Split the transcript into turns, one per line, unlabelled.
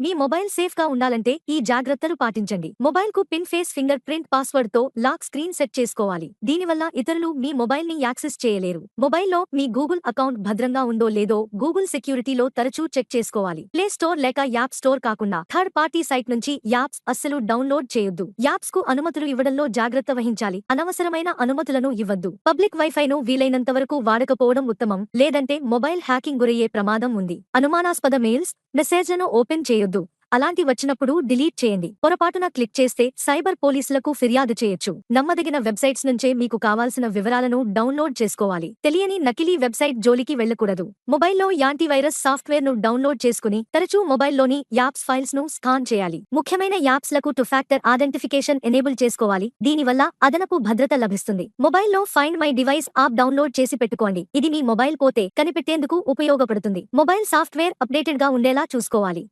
మీ mobile safe గా ఉండాలంటే ఈ జాగ్రత్తలు పాటించండి. మొబైల్ కు pin face finger print password తో లాక్ స్క్రీన్ సెట్ చేసుకోవాలి. దీనివల్ల ఇతరులు మీ మొబైల్ ని యాక్సెస్ చేయలేరు. మొబైల్లో మీ గూగుల్ అకౌంట్ భద్రంగా ఉందో లేదో గూగుల్ సెక్యూరిటీలో తరచూ చెక్ చేసుకోవాలి. ప్లే స్టోర్ లేక యాప్ స్టోర్ కాకుండా థర్డ్ పార్టీ సైట్ నుంచి యాప్స్ అస్సలు డౌన్లోడ్ చేయొద్దు. యాప్స్ కు అనుమతులు ఇవ్వడంలో జాగ్రత్త వహించాలి. అనవసరమైన అనుమతులను ఇవ్వద్దు. పబ్లిక్ వైఫైను వీలైనంత వరకు వాడకపోవడం ఉత్తమం. లేదంటే మొబైల్ హ్యాకింగ్ గురయ్యే ప్రమాదం ఉంది. అనుమానాస్పద మెయిల్స్, మెసేజ్లను ఓపెన్ చేయొద్దు. అలాంటి వచ్చినప్పుడు డిలీట్ చేయండి. పొరపాటున క్లిక్ చేస్తే సైబర్ పోలీసులకు ఫిర్యాదు చేయొచ్చు. నమ్మదగిన వెబ్సైట్స్ నుంచే మీకు కావాల్సిన వివరాలను డౌన్లోడ్ చేసుకోవాలి. తెలియని నకిలీ వెబ్సైట్ జోలికి వెళ్లకూడదు. మొబైల్లో యాంటీవైరస్ సాఫ్ట్వేర్ ను డౌన్లోడ్ చేసుకుని తరచూ మొబైల్లోని యాప్స్ ఫైల్స్ ను స్కాన్ చేయాలి. ముఖ్యమైన యాప్స్ లకు 2 ఫ్యాక్టర్ ఐడెంటిఫికేషన్ ఎనేబుల్ చేసుకోవాలి. దీనివల్ల అదనపు భద్రత లభిస్తుంది. మొబైల్లో find my device app download చేసి పెట్టుకోండి. ఇది మీ మొబైల్ పోతే కనిపెట్టేందుకు ఉపయోగపడుతుంది. మొబైల్ సాఫ్ట్వేర్ అప్డేటెడ్ గా ఉండేలా చూసుకోవాలి.